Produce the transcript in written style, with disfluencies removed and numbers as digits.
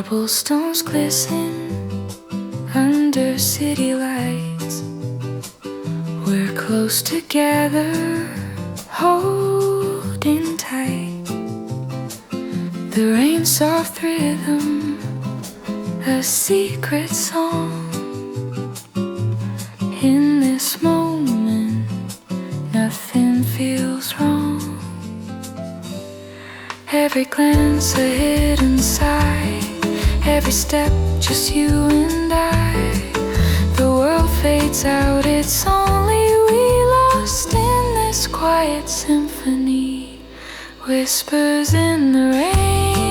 Cobblestones glisten under city lights. We're close together, holding tight. The rain's soft rhythm, a secret song. In this moment, nothing feels wrong. Every glance a hidden sigh, every step just you and I. The world fades out, it's only we lost in this quiet symphony. Whispers in the rain.